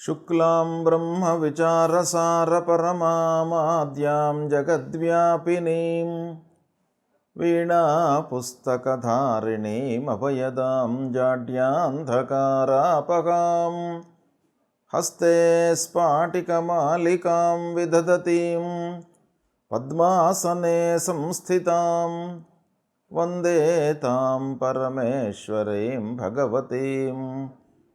శుక్లాం బ్రహ్మవిచారసారపరమామాద్యాం జగద్వ్యాపినీం వీణాపుస్తకధారిణీమభయదాం జాడ్యాన్ధకారాపహాం హస్తే స్ఫాటికమాలికాం విదధతీం పద్మాసనే సంస్థితాం వందే తాం పరమేశ్వరీం భగవతీం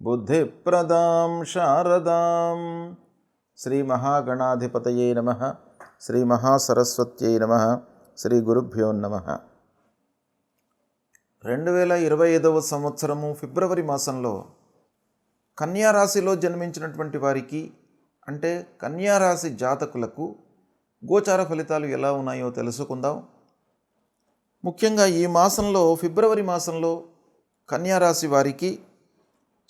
బుద్ధిప్రదాం శారదాం. శ్రీ మహాగణాధిపతయే నమః. శ్రీ మహాసరస్వత్యై నమః. శ్రీ గురుభ్యో నమః. 2025 సంవత్సరము ఫిబ్రవరి మాసంలో కన్యారాశిలో జన్మించినటువంటి వారికి, అంటే కన్యారాశి జాతకులకు గోచార ఫలితాలు ఎలా ఉన్నాయో తెలుసుకుందాం. ముఖ్యంగా ఈ మాసంలో, ఫిబ్రవరి మాసంలో కన్యారాశి వారికి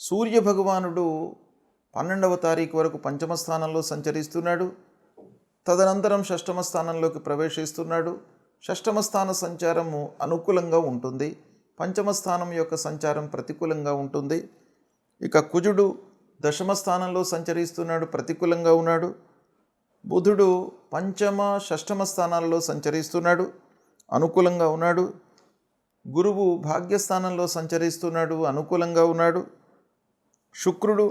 సూర్యభగవానుడు 12వ తారీఖు వరకు పంచమ స్థానంలో సంచరిస్తున్నాడు. తదనంతరం షష్టమ స్థానంలోకి ప్రవేశిస్తున్నాడు. షష్టమ స్థాన సంచారము అనుకూలంగా ఉంటుంది, పంచమ స్థానం యొక్క సంచారం ప్రతికూలంగా ఉంటుంది. ఇక కుజుడు దశమ స్థానంలో సంచరిస్తున్నాడు, ప్రతికూలంగా ఉన్నాడు. బుధుడు పంచమ షష్టమ స్థానాలలో సంచరిస్తున్నాడు, అనుకూలంగా ఉన్నాడు. గురువు భాగ్యస్థానంలో సంచరిస్తున్నాడు, అనుకూలంగా ఉన్నాడు. శుక్రుడు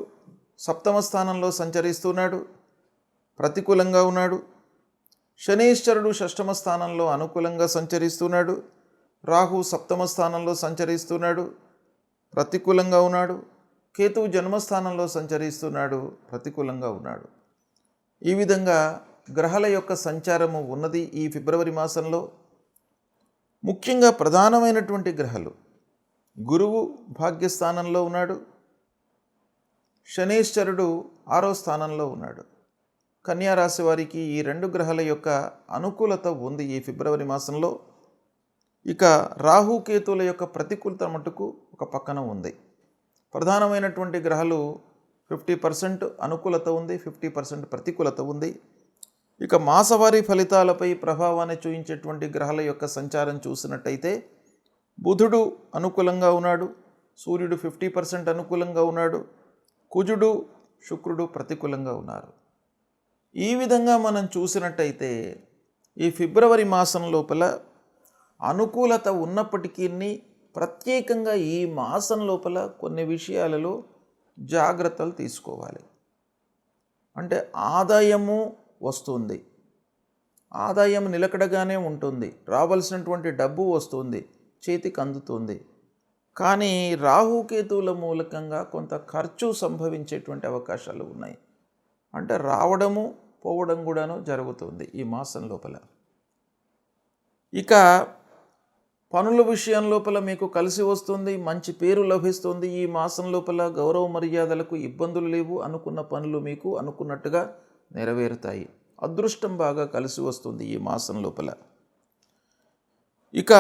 సప్తమ స్థానంలో సంచరిస్తున్నాడు, ప్రతికూలంగా ఉన్నాడు. శనీశ్వరుడు షష్టమ స్థానంలో అనుకూలంగా సంచరిస్తున్నాడు. రాహు సప్తమ స్థానంలో సంచరిస్తున్నాడు, ప్రతికూలంగా ఉన్నాడు. కేతువు జన్మస్థానంలో సంచరిస్తున్నాడు, ప్రతికూలంగా ఉన్నాడు. ఈ విధంగా గ్రహాల యొక్క సంచారము ఉన్నది ఈ ఫిబ్రవరి మాసంలో. ముఖ్యంగా ప్రధానమైనటువంటి గ్రహాలు, గురువు భాగ్యస్థానంలో ఉన్నాడు, శనీశ్వరుడు 6వ స్థానంలో ఉన్నాడు. కన్యారాశి వారికి ఈ 2 గ్రహాల యొక్క అనుకూలత ఉంది ఈ ఫిబ్రవరి మాసంలో. ఇక రాహుకేతువుల యొక్క ప్రతికూలత మటుకు ఒక పక్కన ఉంది. ప్రధానమైనటువంటి గ్రహాలు 50% అనుకూలత ఉంది, 50% ప్రతికూలత ఉంది. ఇక మాసవారీ ఫలితాలపై ప్రభావాన్ని చూపించేటువంటి గ్రహాల యొక్క సంచారం చూసినట్టయితే బుధుడు అనుకూలంగా ఉన్నాడు, సూర్యుడు 50% అనుకూలంగా ఉన్నాడు, కుజుడు శుక్రుడు ప్రతికూలంగా ఉన్నారు. ఈ విధంగా మనం చూసినట్టయితే ఈ ఫిబ్రవరి మాసం లోపల అనుకూలత ఉన్నప్పటికీ ప్రత్యేకంగా ఈ మాసం లోపల కొన్ని విషయాలలో జాగ్రత్తలు తీసుకోవాలి. అంటే ఆదాయము వస్తుంది, ఆదాయం నిలకడగానే ఉంటుంది, రావాల్సినటువంటి డబ్బు వస్తుంది, చేతికి అందుతుంది. కానీ రాహుకేతువుల మూలకంగా కొంత ఖర్చు సంభవించేటువంటి అవకాశాలు ఉన్నాయి. అంటే రావడము పోవడం కూడాను జరుగుతుంది ఈ మాసం లోపల. ఇక పనుల విషయం లోపల మీకు కలిసి వస్తుంది, మంచి పేరు లభిస్తుంది. ఈ మాసం లోపల గౌరవ మర్యాదలకు ఇబ్బందులు లేవు. అనుకున్న పనులు మీకు అనుకున్నట్టుగా నెరవేరుతాయి. అదృష్టం బాగా కలిసి వస్తుంది ఈ మాసం లోపల. ఇక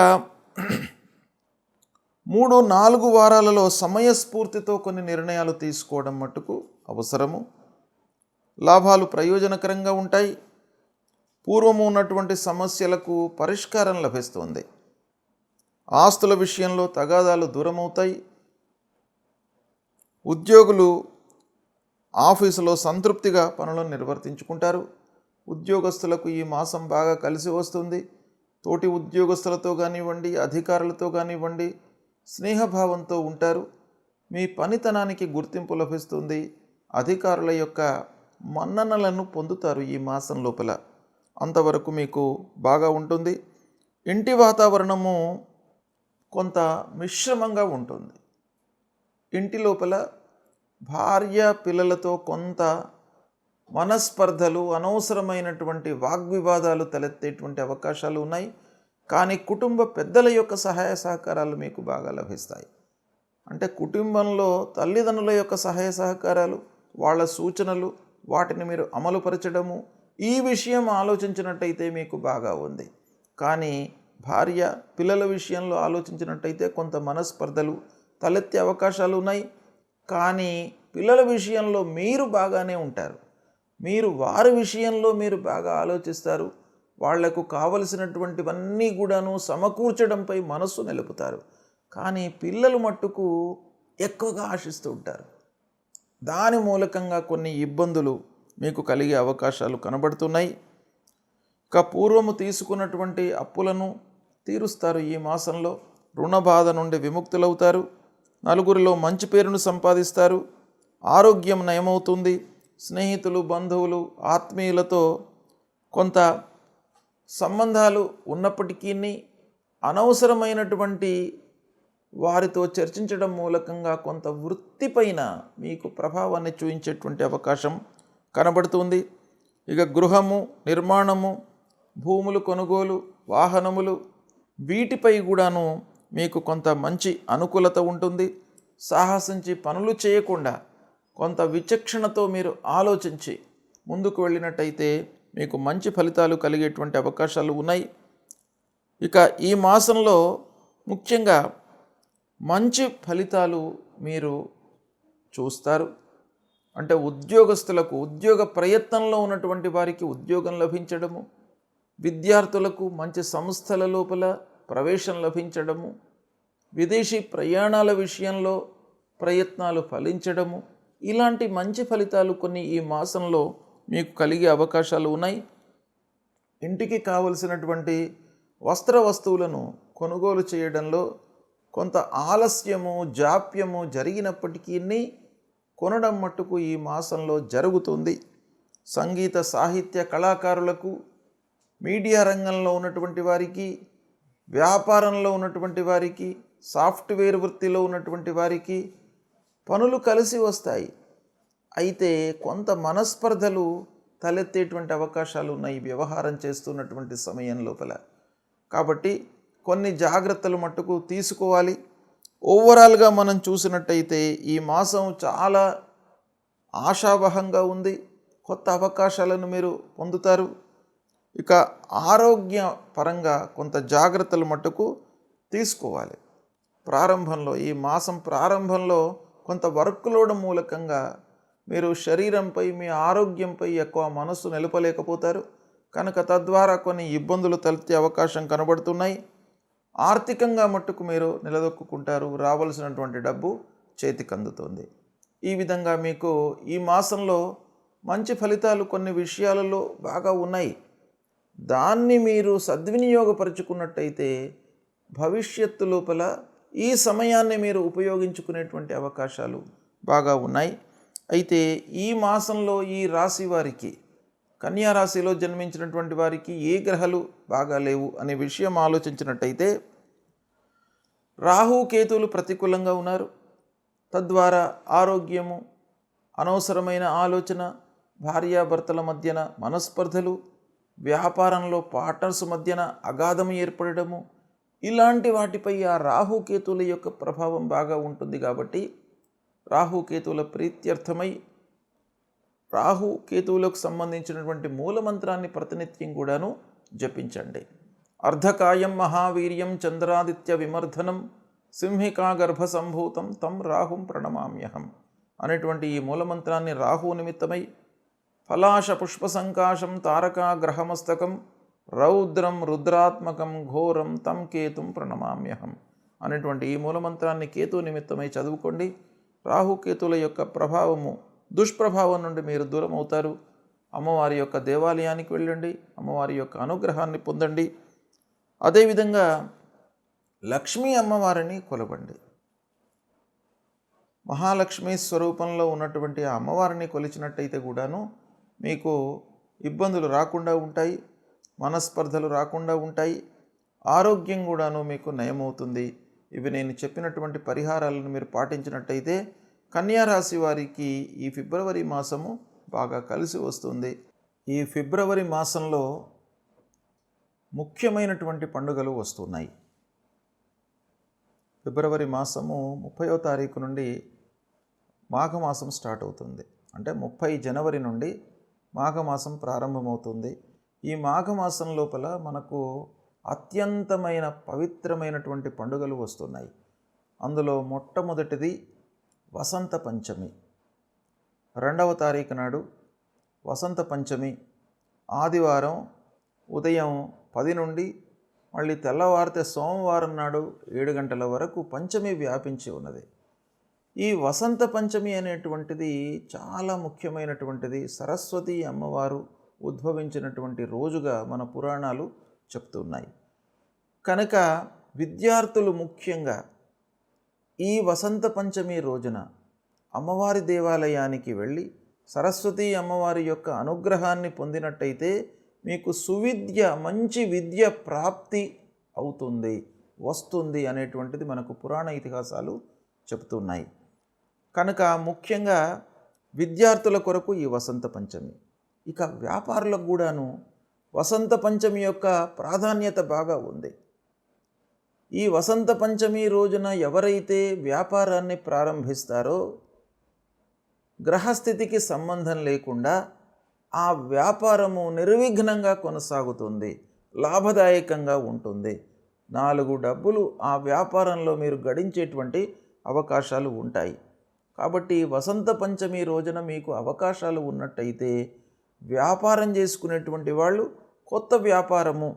3-4 వారాలలో సమయస్ఫూర్తితో కొన్ని నిర్ణయాలు తీసుకోవడం మట్టుకు అవసరము. లాభాలు ప్రయోజనకరంగా ఉంటాయి. పూర్వము ఉన్నటువంటి సమస్యలకు పరిష్కారం లభిస్తుంది. ఆస్తుల విషయంలో తగాదాలు దూరమవుతాయి. ఉద్యోగులు ఆఫీసులో సంతృప్తిగా పనులను నిర్వర్తించుకుంటారు. ఉద్యోగస్తులకు ఈ మాసం బాగా కలిసి వస్తుంది. తోటి ఉద్యోగస్తులతో కానివ్వండి, అధికారులతో కానివ్వండి స్నేహభావంతో ఉంటారు. మీ పనితనానికి గుర్తింపు లభిస్తుంది. అధికారుల యొక్క మన్ననలను పొందుతారు ఈ మాసం లోపల. అంతవరకు మీకు బాగా ఉంటుంది. ఇంటి వాతావరణము కొంత మిశ్రమంగా ఉంటుంది. ఇంటి లోపల భార్య పిల్లలతో కొంత మనస్పర్ధలు, అనవసరమైనటువంటి వాగ్వివాదాలు తలెత్తేటువంటి అవకాశాలు ఉన్నాయి. కానీ కుటుంబ పెద్దల యొక్క సహాయ సహకారాలు మీకు బాగా లభిస్తాయి. అంటే కుటుంబంలో తల్లిదండ్రుల యొక్క సహాయ సహకారాలు, వాళ్ళ సూచనలు, వాటిని మీరు అమలుపరచడము, ఈ విషయం ఆలోచించినట్టయితే మీకు బాగా ఉంది. కానీ భార్య పిల్లల విషయంలో ఆలోచించినట్టయితే కొంత మనస్పర్ధలు తలెత్తే అవకాశాలు ఉన్నాయి. కానీ పిల్లల విషయంలో మీరు బాగానే ఉంటారు. మీరు వారి విషయంలో మీరు బాగా ఆలోచిస్తారు. వాళ్లకు కావలసినటువంటివన్నీ కూడాను సమకూర్చడంపై మనస్సు నిలుపుతారు. కానీ పిల్లలు మట్టుకు ఎక్కువగా ఆశిస్తూ ఉంటారు. దాని మూలకంగా కొన్ని ఇబ్బందులు మీకు కలిగే అవకాశాలు కనబడుతున్నాయి. ఇక పూర్వము తీసుకున్నటువంటి అప్పులను తీరుస్తారు. ఈ మాసంలో రుణ బాధ నుండి విముక్తులవుతారు. నలుగురిలో మంచి పేరును సంపాదిస్తారు. ఆరోగ్యం నయమవుతుంది. స్నేహితులు, బంధువులు, ఆత్మీయులతో కొంత సంబంధాలు ఉన్నప్పటికీ అనవసరమైనటువంటి వారితో చర్చించడం మూలకంగా కొంత వృత్తిపైన మీకు ప్రభావాన్ని చూపించేటువంటి అవకాశం కనబడుతుంది. ఇక గృహము, నిర్మాణము, భూములు కొనుగోలు, వాహనములు, వీటిపై కూడాను మీకు కొంత మంచి అనుకూలత ఉంటుంది. సాహసించి పనులు చేయకుండా కొంత విచక్షణతో మీరు ఆలోచించి ముందుకు వెళ్ళినట్టయితే మీకు మంచి ఫలితాలు కలిగేటువంటి అవకాశాలు ఉన్నాయి. ఇక ఈ మాసంలో ముఖ్యంగా మంచి ఫలితాలు మీరు చూస్తారు. అంటే ఉద్యోగస్తులకు, ఉద్యోగ ప్రయత్నంలో ఉన్నటువంటి వారికి ఉద్యోగం లభించడము, విద్యార్థులకు మంచి సంస్థల లోపల ప్రవేశం లభించడము, విదేశీ ప్రయాణాల విషయంలో ప్రయత్నాలు ఫలించడము, ఇలాంటి మంచి ఫలితాలు కొన్ని ఈ మాసంలో మీకు కలిగే అవకాశాలు ఉన్నాయి. ఇంటికి కావలసినటువంటి వస్తువులను కొనుగోలు చేయడంలో కొంత ఆలస్యము, జాప్యము జరిగినప్పటికీ కొనడం మట్టుకు ఈ మాసంలో జరుగుతుంది. సంగీత, సాహిత్య కళాకారులకు, మీడియా రంగంలో ఉన్నటువంటి వారికి, వ్యాపారంలో ఉన్నటువంటి వారికి, సాఫ్ట్వేర్ వృత్తిలో ఉన్నటువంటి వారికి పనులు కలిసి వస్తాయి. అయితే కొంత మనస్పర్ధలు తలెత్తేటువంటి అవకాశాలు ఉన్నాయి వ్యవహారం చేస్తున్నటువంటి సమయం లోపల. కాబట్టి కొన్ని జాగ్రత్తలు మట్టుకు తీసుకోవాలి. ఓవరాల్గా మనం చూసినట్టయితే ఈ మాసం చాలా ఆశావహంగా ఉంది. కొత్త అవకాశాలను మీరు పొందుతారు. ఇక ఆరోగ్య పరంగా కొంత జాగ్రత్తలు మట్టుకు తీసుకోవాలి. ప్రారంభంలో, ఈ మాసం ప్రారంభంలో కొంత వర్క్ లోడ్ మూలకంగా మీరు శరీరంపై, మీ ఆరోగ్యంపై ఎక్కువ మనస్సు నిలపలేకపోతారు. కనుక తద్వారా కొన్ని ఇబ్బందులు తలెత్తే అవకాశం కనబడుతున్నాయి. ఆర్థికంగా మట్టుకు మీరు నిలదొక్కుంటారు. రావాల్సినటువంటి డబ్బు చేతికి అందుతుంది. ఈ విధంగా మీకు ఈ మాసంలో మంచి ఫలితాలు కొన్ని విషయాలలో బాగా ఉన్నాయి. దాన్ని మీరు సద్వినియోగపరుచుకున్నట్టయితే భవిష్యత్తు లోపల ఈ సమయాన్ని మీరు ఉపయోగించుకునేటువంటి అవకాశాలు బాగా ఉన్నాయి. అయితే ఈ మాసంలో ఈ రాశి వారికి, కన్యా రాశిలో జన్మించినటువంటి వారికి ఏ గ్రహాలు బాగా లేవు అనే విషయం ఆలోచించినట్టయితే రాహు, కేతువులు ప్రతికూలంగా ఉన్నారు. తద్వారా ఆరోగ్యము, అనవసరమైన ఆలోచన, భార్యాభర్తల మధ్యన మనస్పర్ధలు, వ్యాపారంలో పార్ట్నర్స్ మధ్యన అగాధం ఏర్పడము, ఇలాంటి వాటిపై ఆ రాహుకేతువుల యొక్క ప్రభావం బాగా ఉంటుంది. కాబట్టి రాహుకేతువుల ప్రీత్యర్థమై రాహుకేతువులకు సంబంధించినటువంటి మూలమంత్రాన్ని ప్రతినిత్యం కూడాను జపించండి. అర్ధకాయం మహావీర్యం చంద్రాదిత్య విమర్ధనం సింహికా గర్భ సంభూతం తం రాహుం ప్రణమామ్యహం అనేటువంటి ఈ మూలమంత్రాన్ని రాహు నిమిత్తమై ఫలాశ పుష్ప సంకాశం తారకా గ్రహమస్తకం రౌద్రం రుద్రాత్మకం ఘోరం తం కేతుం ప్రణమామ్యహం అనేటువంటి ఈ మూలమంత్రాన్ని కేతు నిమిత్తమై చదువుకోండి. రాహుకేతుల యొక్క ప్రభావము, దుష్ప్రభావం నుండి మీరు దూరం అవుతారు. అమ్మవారి యొక్క దేవాలయానికి వెళ్ళండి, అమ్మవారి యొక్క అనుగ్రహాన్ని పొందండి. అదేవిధంగా లక్ష్మీ అమ్మవారిని కొలవండి. మహాలక్ష్మి స్వరూపంలో ఉన్నటువంటి ఆ అమ్మవారిని కొలిచినట్టయితే కూడాను మీకు ఇబ్బందులు రాకుండా ఉంటాయి, మనస్పర్ధలు రాకుండా ఉంటాయి, ఆరోగ్యం కూడాను మీకు నయమవుతుంది. ఇవి నేను చెప్పినటువంటి పరిహారాలను మీరు పాటించినట్టయితే కన్యా రాశి వారికి ఈ ఫిబ్రవరి మాసము బాగా కలిసి వస్తుంది. ఈ ఫిబ్రవరి మాసంలో ముఖ్యమైనటువంటి పండుగలు వస్తున్నాయి. ఫిబ్రవరి మాసము 30వ తారీఖు నుండి మాఘమాసం స్టార్ట్ అవుతుంది. అంటే 30 జనవరి నుండి మాఘమాసం ప్రారంభమవుతుంది. ఈ మాఘమాసం లోపల మనకు అత్యంతమైన పవిత్రమైనటువంటి పండుగలు వస్తున్నాయి. అందులో మొట్టమొదటిది వసంత పంచమి. 2వ తారీఖు నాడు వసంత పంచమి ఆదివారం ఉదయం 10 నుండి మళ్ళీ తెల్లవారితే సోమవారం నాడు 7 గంటల వరకు పంచమి వ్యాపించి ఉన్నది. ఈ వసంత పంచమి అనేటువంటిది చాలా ముఖ్యమైనటువంటిది. సరస్వతి అమ్మవారు ఉద్భవించినటువంటి రోజుగా మన పురాణాలు చెప్తున్నాయి. కనుక విద్యార్థులు ముఖ్యంగా ఈ వసంత పంచమి రోజున అమ్మవారి దేవాలయానికి వెళ్ళి సరస్వతి అమ్మవారి యొక్క అనుగ్రహాన్ని పొందినట్టయితే మీకు సువిద్య, మంచి విద్య ప్రాప్తి అవుతుంది, వస్తుంది అనేటువంటిది మనకు పురాణ ఇతిహాసాలు చెప్తున్నాయి. కనుక ముఖ్యంగా విద్యార్థుల కొరకు ఈ వసంత పంచమి. ఇక వ్యాపారులకు కూడాను వసంత పంచమి యొక్క ప్రాధాన్యత బాగా ఉంది. ఈ వసంత పంచమి రోజున ఎవరైతే వ్యాపారాన్ని ప్రారంభిస్తారో గ్రహస్థితికి సంబంధం లేకుండా ఆ వ్యాపారము నిర్విఘ్నంగా కొనసాగుతుంది, లాభదాయకంగా ఉంటుంది. 4 డబ్బులు ఆ వ్యాపారంలో మీరు గడించేటువంటి అవకాశాలు ఉంటాయి. కాబట్టి వసంత పంచమి రోజున మీకు అవకాశాలు ఉన్నట్టయితే వ్యాపారం చేసుకునేటువంటి వాళ్ళు కొత్త వ్యాపారము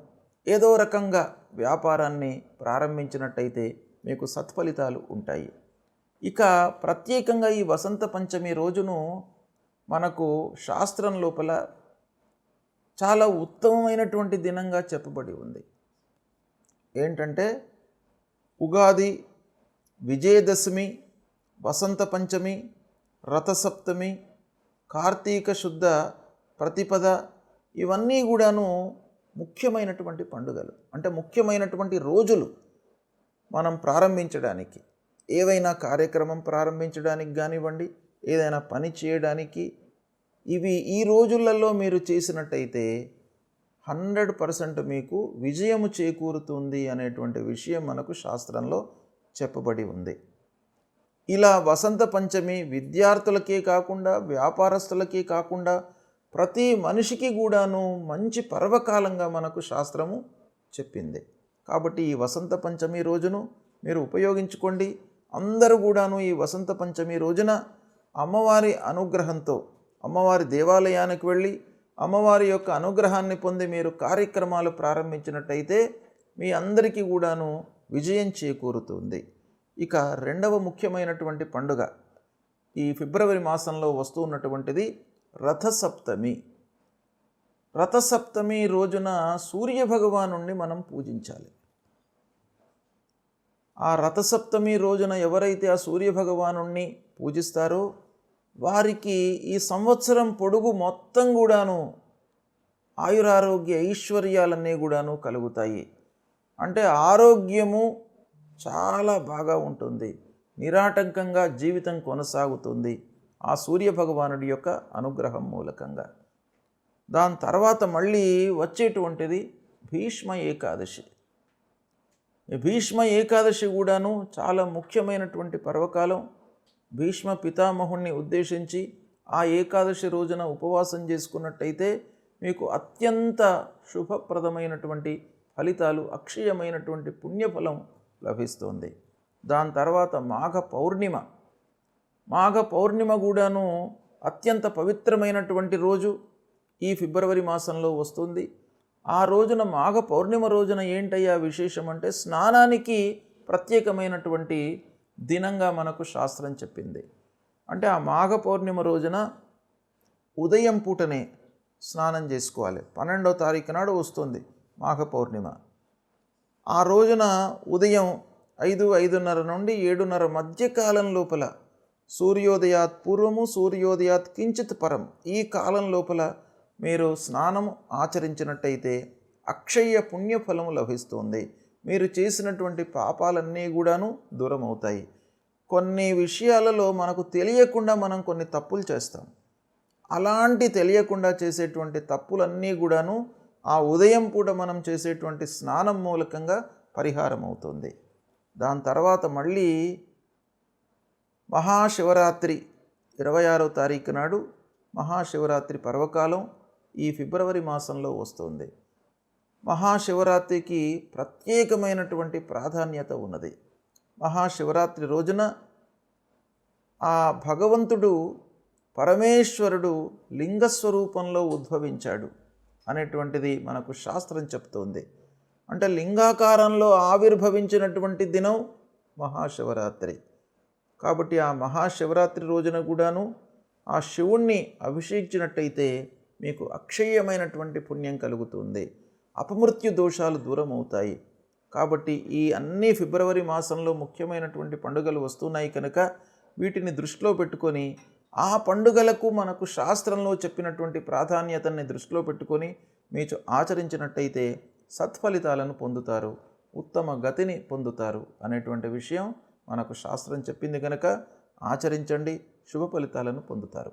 ఏదో రకంగా వ్యాపారాన్ని ప్రారంభించినట్టయితే మీకు సత్ఫలితాలు ఉంటాయి. ఇక ప్రత్యేకంగా ఈ వసంత పంచమి రోజును మనకు శాస్త్రం లోపల చాలా ఉత్తమమైనటువంటి దినంగా చెప్పబడి ఉంది. ఏంటంటే ఉగాది, విజయదశమి, వసంత పంచమి, రథసప్తమి, కార్తీక శుద్ధ ప్రతిపద, ఇవన్నీ కూడాను ముఖ్యమైనటువంటి పండుగలు. అంటే ముఖ్యమైనటువంటి రోజులు మనం ప్రారంభించడానికి, ఏవైనా కార్యక్రమం ప్రారంభించడానికి కానివ్వండి, ఏదైనా పని చేయడానికి, ఇవి ఈ రోజులలో మీరు చేసినట్టయితే 100% మీకు విజయము చేకూరుతుంది అనేటువంటి విషయం మనకు శాస్త్రంలో చెప్పబడి ఉంది. ఇలా వసంత పంచమి విద్యార్థులకే కాకుండా, వ్యాపారస్తులకే కాకుండా ప్రతి మనిషికి కూడాను మంచి పర్వకాలంగా మనకు శాస్త్రము చెప్పింది. కాబట్టి ఈ వసంత పంచమి రోజును మీరు ఉపయోగించుకోండి. అందరూ కూడాను ఈ వసంత పంచమి రోజున అమ్మవారి అనుగ్రహంతో అమ్మవారి దేవాలయానికి వెళ్ళి అమ్మవారి యొక్క అనుగ్రహాన్ని పొంది మీరు కార్యక్రమాలు ప్రారంభించినట్టయితే మీ అందరికీ కూడాను విజయం చేకూరుతుంది. ఇక రెండవ ముఖ్యమైనటువంటి పండుగ ఈ ఫిబ్రవరి మాసంలో వస్తూ ఉన్నటువంటిది రథసప్తమి. రథసప్తమి రోజున సూర్యభగవానుణ్ణి మనం పూజించాలి. ఆ రథసప్తమి రోజున ఎవరైతే ఆ సూర్యభగవానుణ్ణి పూజిస్తారో వారికి ఈ సంవత్సరం పొడుగు మొత్తం కూడాను ఆయురారోగ్య ఐశ్వర్యాలన్నీ కూడాను కలుగుతాయి. అంటే ఆరోగ్యము చాలా బాగా ఉంటుంది, నిరాటంకంగా జీవితం కొనసాగుతుంది ఆ సూర్యభగవానుడి యొక్క అనుగ్రహం మూలకంగా. దాని తర్వాత మళ్ళీ వచ్చేటువంటిది భీష్మ ఏకాదశి. భీష్మ ఏకాదశి కూడాను చాలా ముఖ్యమైనటువంటి పర్వకాలం. భీష్మ పితామహుణ్ణి ఉద్దేశించి ఆ ఏకాదశి రోజున ఉపవాసం చేసుకున్నట్టయితే మీకు అత్యంత శుభప్రదమైనటువంటి ఫలితాలు, అక్షయమైనటువంటి పుణ్యఫలం లభిస్తుంది. దాని తర్వాత మాఘ పౌర్ణిమ కూడాను అత్యంత పవిత్రమైనటువంటి రోజు ఈ ఫిబ్రవరి మాసంలో వస్తుంది. ఆ రోజున మాఘ పౌర్ణిమ రోజున ఏంటయ్యా విశేషం అంటే స్నానానికి ప్రత్యేకమైనటువంటి దినంగా మనకు శాస్త్రం చెప్పింది. అంటే ఆ మాఘ పౌర్ణిమ రోజున ఉదయం పూటనే స్నానం చేసుకోవాలి. 12వ తారీఖు నాడు వస్తుంది మాఘ పౌర్ణిమ. ఆ రోజున ఉదయం 5:30 నుండి 7:30 మధ్యకాలం లోపల సూర్యోదయాత్ పూర్వము, సూర్యోదయాత్ కించిత్ పరం, ఈ కాలం లోపల మీరు స్నానం ఆచరించినట్టయితే అక్షయ పుణ్యఫలము లభిస్తుంది. మీరు చేసినటువంటి పాపాలన్నీ కూడాను దూరం అవుతాయి. కొన్ని విషయాలలో మనకు తెలియకుండా మనం కొన్ని తప్పులు చేస్తాం. అలాంటి తెలియకుండా చేసేటువంటి తప్పులన్నీ కూడాను ఆ ఉదయం పూట మనం చేసేటువంటి స్నానం మూలకంగా పరిహారం అవుతుంది. దాని తర్వాత మళ్ళీ మహాశివరాత్రి 26వ తారీఖు నాడు మహాశివరాత్రి పర్వకాలం ఈ ఫిబ్రవరి మాసంలో వస్తుంది. మహాశివరాత్రికి ప్రత్యేకమైనటువంటి ప్రాధాన్యత ఉన్నది. మహాశివరాత్రి రోజున ఆ భగవంతుడు పరమేశ్వరుడు లింగస్వరూపంలో ఉద్భవించాడు అనేటువంటిది మనకు శాస్త్రం చెప్తోంది. అంటే లింగాకారంలో ఆవిర్భవించినటువంటి దినం మహాశివరాత్రి. కాబట్టి ఆ మహాశివరాత్రి రోజున కూడాను ఆ శివుణ్ణి అభిషేకించినట్టయితే మీకు అక్షయమైనటువంటి పుణ్యం కలుగుతుంది, అపమృత్యు దోషాలు దూరం అవుతాయి. కాబట్టి ఈ అన్ని ఫిబ్రవరి మాసంలో ముఖ్యమైనటువంటి పండుగలు వస్తున్నాయి కనుక వీటిని దృష్టిలో పెట్టుకొని ఆ పండుగలకు మనకు శాస్త్రంలో చెప్పినటువంటి ప్రాధాన్యతని దృష్టిలో పెట్టుకొని మీరు ఆచరించినట్టయితే సత్ఫలితాలను పొందుతారు, ఉత్తమ గతిని పొందుతారు అనేటువంటి విషయం మనకు శాస్త్రం చెప్పింది కనుక ఆచరించండి, శుభ ఫలితాలను పొందుతారు.